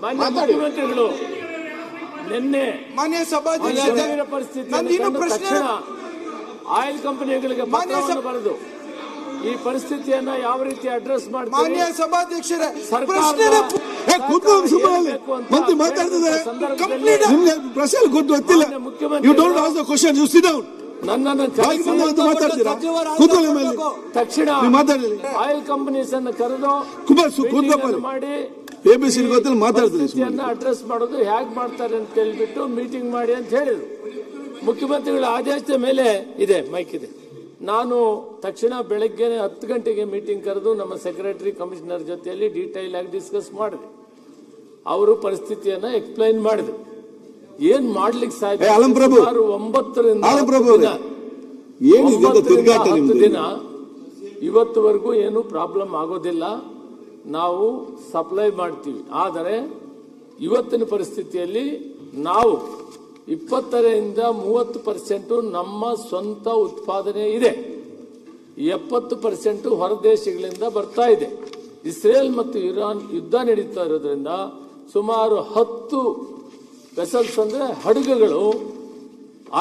ಮಾನ್ಯ ಮುಖ್ಯಮಂತ್ರಿಗಳು ನಿನ್ನೆ ಮಾನ್ಯ ಸಭಾಧ್ಯಕ್ಷ ಪರಿಸ್ಥಿತಿ ತಕ್ಷಣ ಆಯಿಲ್ ಕಂಪನಿಗಳಿಗೆ ಪತ್ರವನ್ನು ಬರೆದು ಈ ಪರಿಸ್ಥಿತಿಯನ್ನ ಯಾವ ರೀತಿ ಅಡ್ರೆಸ್ ಮಾಡ್ತಾರೆ ಮಾನ್ಯ ಸಭಾಧ್ಯಕ್ಷರೇ ತಕ್ಷಣ ಆಯಿಲ್ ಕಂಪನೀಸ್ ಅನ್ನು ಕರೆದು ಮಾಡಿ ಅಡ್ರೆಸ್ ಮಾಡೋದು ಹೇಗೆ ಮಾಡ್ತಾರೆ ಅಂತ ಹೇಳ್ಬಿಟ್ಟು ಮೀಟಿಂಗ್ ಮಾಡಿ ಅಂತ ಹೇಳಿದ್ರು. ಮುಖ್ಯಮಂತ್ರಿಗಳ ಆದೇಶದ ಮೇಲೆ ಇದೆ, ಮೈಕ್ ಇದೆ. ನಾನು ತಕ್ಷಣ ಬೆಳಗ್ಗೆ 10 ಗಂಟೆಗೆ ಮೀಟಿಂಗ್ ಕರೆದು ನಮ್ಮ ಸೆಕ್ರೆಟರಿ ಕಮಿಷನರ್ ಜೊತೆಯಲ್ಲಿ ಡೀಟೈಲ್ ಆಗಿ ಡಿಸ್ಕಸ್ ಮಾಡಿದೆ. ಅವರು ಪರಿಸ್ಥಿತಿಯನ್ನ ಎಕ್ಸ್ಪ್ಲೈನ್ ಮಾಡಿದ್ರು. ಏನ್ ಮಾಡ್ಲಿಕ್ಕೆ ಸಾಧ್ಯ, 9 ದಿನ ಇವತ್ತುವರೆಗೂ ಏನು ಪ್ರಾಬ್ಲಮ್ ಆಗೋದಿಲ್ಲ, ನಾವು ಸಪ್ಲೈ ಮಾಡ್ತೀವಿ. ಆದರೆ ಇವತ್ತಿನ ಪರಿಸ್ಥಿತಿಯಲ್ಲಿ ನಾವು 20ರಿಂದ 30% ನಮ್ಮ ಸ್ವಂತ ಉತ್ಪಾದನೆ ಇದೆ, 70% ಹೊರದೇಶಗಳಿಂದ ಬರ್ತಾ ಇದೆ. ಇಸ್ರೇಲ್ ಮತ್ತು ಇರಾನ್ ಯುದ್ಧ ನಡೀತಾ ಇರೋದ್ರಿಂದ ಸುಮಾರು 10 ವೆಸಲ್ಸ್ ಅಂದ್ರೆ ಹಡಗುಗಳು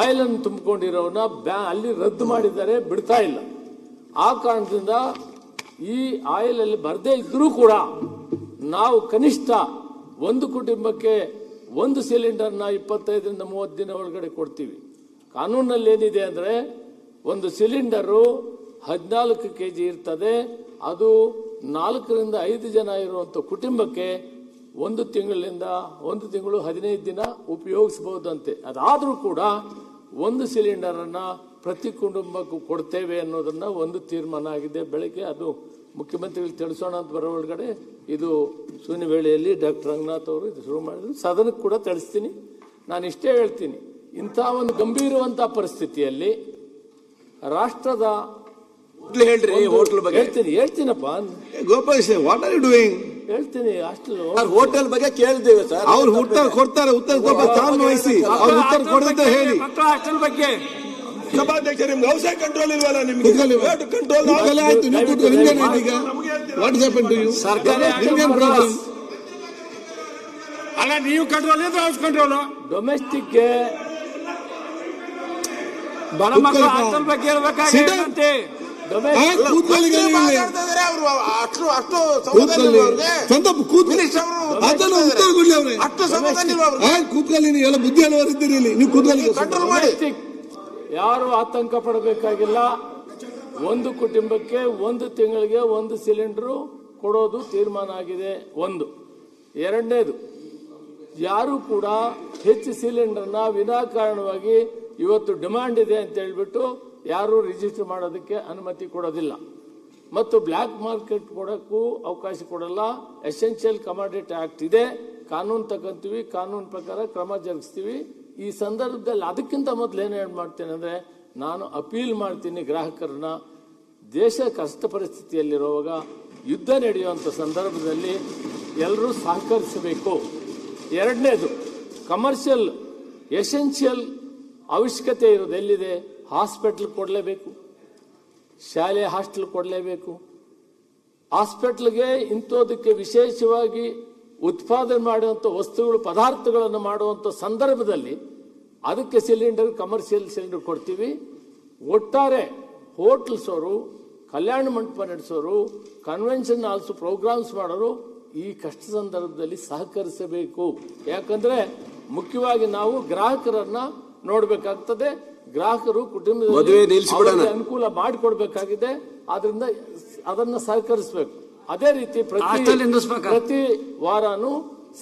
ಆಯಿಲ್ ಅನ್ನು ತುಂಬಿಕೊಂಡಿರೋನ ಅಲ್ಲಿ ರದ್ದು ಮಾಡಿದ್ದಾರೆ, ಬಿಡ್ತಾ ಇಲ್ಲ. ಆ ಕಾರಣದಿಂದ ಈ ಆಯಿಲ್ ಅಲ್ಲಿ ಬರದೇ ಇದ್ರೂ ಕೂಡ ನಾವು ಕನಿಷ್ಠ ಒಂದು ಕುಟುಂಬಕ್ಕೆ 1 ಸಿಲಿಂಡರ್ನ 25ರಿಂದ 30 ದಿನ ಒಳಗಡೆ ಕೊಡ್ತೀವಿ. ಕಾನೂನಲ್ಲಿ ಏನಿದೆ ಅಂದ್ರೆ ಒಂದು ಸಿಲಿಂಡರು 14 kg ಇರ್ತದೆ. ಅದು 4ರಿಂದ 5 ಜನ ಇರುವಂತ ಕುಟುಂಬಕ್ಕೆ 1 ತಿಂಗಳು 15 ದಿನ ಉಪಯೋಗಿಸಬಹುದಂತೆ. ಅದಾದ್ರೂ ಕೂಡ 1 ಸಿಲಿಂಡರ್ ಅನ್ನ ಪ್ರತಿ ಕುಟುಂಬಕ್ಕೂ ಕೊಡ್ತೇವೆ ಅನ್ನೋದನ್ನ ಒಂದು ತೀರ್ಮಾನ ಆಗಿದೆ. ಬೆಳಗ್ಗೆ ಅದು ಮುಖ್ಯಮಂತ್ರಿಗಳು ತಿಳಿಸೋಣ ಅಂತ ಬರೋ ಒಳಗಡೆ ಇದು ಶೂನ್ಯ ವೇಳೆಯಲ್ಲಿ ಡಾಕ್ಟರ್ ರಂಗನಾಥ್ ಅವರು ಇದು ಶುರು ಮಾಡಿದ್ರು. ಸದನಕ್ಕೆ ಕೂಡ ತಿಳಿಸ್ತೀನಿ. ನಾನು ಇಷ್ಟೇ ಹೇಳ್ತೀನಿ, ಇಂಥ ಒಂದು ಗಂಭೀರವಂತಹ ಪರಿಸ್ಥಿತಿಯಲ್ಲಿ ರಾಷ್ಟ್ರದ ಹೋಟೆಲ್ ಬಗ್ಗೆ ಹೇಳ್ತೀನಪ್ಪ Gopal, what are you doing? ಹೇಳ್ತೀನಿ. ಹಾಸ್ಟೆಲ್ ಹೋಟೆಲ್ ಬಗ್ಗೆ ಕೇಳಿದ್ದೇವೆ ಸರ್, ಅವ್ರು ಕೊಡ್ತಾರೆ ಉತ್ತರ ವಹಿಸಿ, ಅವ್ರು ಉತ್ತರ ಕೊಡದಂತ ಹೇಳಿ. ಹಾಸ್ಟೆಲ್ ಬಗ್ಗೆ ಸಭಾಧ್ಯಕ್ಷ ನಿಮ್ಗೆ ಹೌಸ್ ಕಂಟ್ರೋಲ್ ಇಲ್ವಲ್ಲ? ನಿಮ್ಗೆ ಕಂಟ್ರೋಲ್ ಅಲ್ಲ, ನೀವು ಕಂಟ್ರೋಲ್ ಇದ್ರೆ ಹೌಸ್ ಕಂಟ್ರೋಲ್. ಡೊಮೆಸ್ಟಿಕ್ ಬಡ ಮಕ್ಕಳ ಹಾಸ್ಟೆಲ್ ಬಗ್ಗೆ ಹೇಳ್ಬೇಕಾಗುತ್ತೆ. ಯಾರು ಆತಂಕ ಪಡಬೇಕಾಗಿಲ್ಲ. ಒಂದು ಕುಟುಂಬಕ್ಕೆ 1 ತಿಂಗಳಿಗೆ 1 ಸಿಲಿಂಡರ್ ಕೊಡೋದು ತೀರ್ಮಾನ ಆಗಿದೆ. ಎರಡನೇದು, ಯಾರು ಕೂಡ ಹೆಚ್ಚು ಸಿಲಿಂಡರ್ನ ವಿನಾಕಾರಣವಾಗಿ ಇವತ್ತು ಡಿಮಾಂಡ್ ಇದೆ ಅಂತ ಹೇಳ್ಬಿಟ್ಟು ಯಾರು ರಿಜಿಸ್ಟರ್ ಮಾಡೋದಕ್ಕೆ ಅನುಮತಿ ಕೊಡೋದಿಲ್ಲ ಮತ್ತು ಬ್ಲ್ಯಾಕ್ ಮಾರ್ಕೆಟ್ ಕೊಡೋಕ್ಕೂ ಅವಕಾಶ ಕೊಡಲ್ಲ. ಎಸೆನ್ಷಿಯಲ್ ಕಮಾಡಿಟಿ ಆಕ್ಟ್ ಇದೆ, ಕಾನೂನು ತಗೊಂತೀವಿ, ಕಾನೂನು ಪ್ರಕಾರ ಕ್ರಮ ಜರುಗಿಸ್ತೀವಿ. ಈ ಸಂದರ್ಭದಲ್ಲಿ ಅದಕ್ಕಿಂತ ಮೊದಲು ಏನು ಮಾಡ್ತೇನೆ ಅಂದರೆ, ನಾನು ಅಪೀಲ್ ಮಾಡ್ತೀನಿ ಗ್ರಾಹಕರನ್ನ, ದೇಶ ಕಷ್ಟ ಪರಿಸ್ಥಿತಿಯಲ್ಲಿರುವಾಗ ಯುದ್ಧ ನಡೆಯುವಂಥ ಸಂದರ್ಭದಲ್ಲಿ ಎಲ್ಲರೂ ಸಹಕರಿಸಬೇಕು. ಎರಡನೇದು, ಕಮರ್ಷಿಯಲ್ ಎಸೆನ್ಷಿಯಲ್ ಅವಶ್ಯಕತೆ ಇರೋದು ಎಲ್ಲಿದೆ, ಹಾಸ್ಪಿಟ್ಲ್ ಕೊಡಲೇಬೇಕು, ಶಾಲೆ ಹಾಸ್ಟೆಲ್ ಕೊಡಲೇಬೇಕು. ಹಾಸ್ಪಿಟ್ಲ್ಗೆ ಇಂಥದಕ್ಕೆ ವಿಶೇಷವಾಗಿ ಉತ್ಪಾದನೆ ಮಾಡುವಂಥ ವಸ್ತುಗಳು ಪದಾರ್ಥಗಳನ್ನು ಮಾಡುವಂಥ ಸಂದರ್ಭದಲ್ಲಿ ಅದಕ್ಕೆ ಸಿಲಿಂಡರ್, ಕಮರ್ಷಿಯಲ್ ಸಿಲಿಂಡರ್ ಕೊಡ್ತೀವಿ. ಒಟ್ಟಾರೆ ಹೋಟೆಲ್ಸ್ ಅವರು, Kalyana Mantapa ನಡೆಸೋರು, convention halls programmes ಮಾಡೋರು ಈ ಕಷ್ಟ ಸಂದರ್ಭದಲ್ಲಿ ಸಹಕರಿಸಬೇಕು. ಯಾಕಂದ್ರೆ ಮುಖ್ಯವಾಗಿ ನಾವು ಗ್ರಾಹಕರನ್ನ ನೋಡ್ಬೇಕಾಗ್ತದೆ. ಗ್ರಾಹಕರು ಕುಟುಂಬದಲ್ಲಿ ಅನುಕೂಲ ಮಾಡಿಕೊಡ್ಬೇಕಾಗಿದೆ. ಆದ್ರಿಂದ ಅದನ್ನ ಸಹಕರಿಸಬೇಕು. ಅದೇ ರೀತಿ ಪ್ರತಿ ವಾರಾನು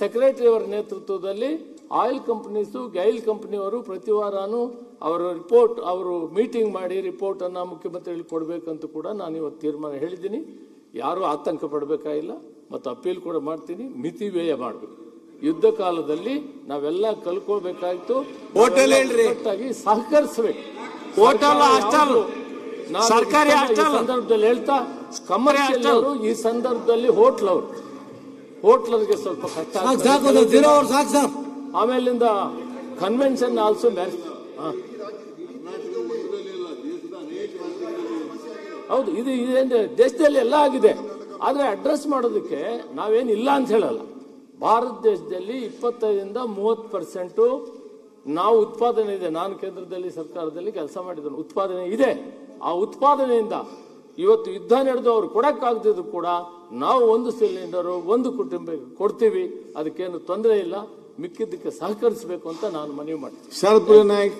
ಸೆಕ್ರೆಟರಿ ಅವರ ನೇತೃತ್ವದಲ್ಲಿ ಆಯಿಲ್ ಕಂಪನೀಸು, ಗೈಲ್ ಕಂಪನಿಯವರು ಪ್ರತಿ ವಾರಾನು ಅವರ ರಿಪೋರ್ಟ್, ಅವರು ಮೀಟಿಂಗ್ ಮಾಡಿ ರಿಪೋರ್ಟ್ ಅನ್ನ ಮುಖ್ಯಮಂತ್ರಿಗಳಿಗೆ ಕೊಡಬೇಕಂತ ಕೂಡ ನಾನು ಇವತ್ತು ತೀರ್ಮಾನ ಹೇಳಿದ್ದೀನಿ. ಯಾರು ಆತಂಕ ಪಡಬೇಕಾಗಿಲ್ಲ ಮತ್ತು ಅಪೀಲ್ ಕೂಡ ಮಾಡ್ತೀನಿ. ಮಿತಿ ವ್ಯಯ ಮಾಡಬೇಕು. ಯುದ್ಧ ಕಾಲದಲ್ಲಿ ನಾವೆಲ್ಲ ಕಲ್ಕೊಳ್ಬೇಕಾಯ್ತು. ಹೋಟೆಲ್ ಸಹಕರಿಸಬೇಕು. ಹೋಟೆಲ್ ಸರ್ಕಾರಿ ಸಂದರ್ಭದಲ್ಲಿ ಹೇಳ್ತಾ, ಕಮರ್ಷಿಯಲ್ ಅವರು ಈ ಸಂದರ್ಭದಲ್ಲಿ ಹೋಟ್ಲರ್ಗೆ ಸ್ವಲ್ಪ ಕಷ್ಟ. ಆಮೇಲಿಂದ ಕನ್ವೆನ್ಷನ್ ಆಲ್ಸೋ ಹೌದು, ಇದು ದೇಶದಲ್ಲಿ ಎಲ್ಲ ಆಗಿದೆ. ಆದ್ರೆ ಅಡ್ರೆಸ್ ಮಾಡೋದಕ್ಕೆ ನಾವೇನಿಲ್ಲ ಅಂತ ಹೇಳಲ್ಲ. ಭಾರತ ದೇಶದಲ್ಲಿ 25ರಿಂದ 30% ನಾವು ಉತ್ಪಾದನೆ ಇದೆ. ನಾನು ಕೇಂದ್ರದಲ್ಲಿ ಸರ್ಕಾರದಲ್ಲಿ ಕೆಲಸ ಮಾಡಿದ್ದೇನೆ. ಉತ್ಪಾದನೆ ಇದೆ. ಆ ಉತ್ಪಾದನೆಯಿಂದ ಇವತ್ತು ಯುದ್ಧ ನಡೆದು ಅವ್ರು ಕೊಡಕ್ಕಾಗದಿದ್ರು ಕೂಡ ನಾವು ಒಂದು ಸಿಲಿಂಡರು ಒಂದು ಕುಟುಂಬಕ್ಕೆ ಕೊಡ್ತೀವಿ. ಅದಕ್ಕೇನು ತೊಂದರೆ ಇಲ್ಲ. ಮಿಕ್ಕಿದ್ದಕ್ಕೆ ಸಹಕರಿಸಬೇಕು ಅಂತ ನಾನು ಮನವಿ ಮಾಡ್ತೀನಿ. ಶರತ್ ನಾಯ್ಕ್.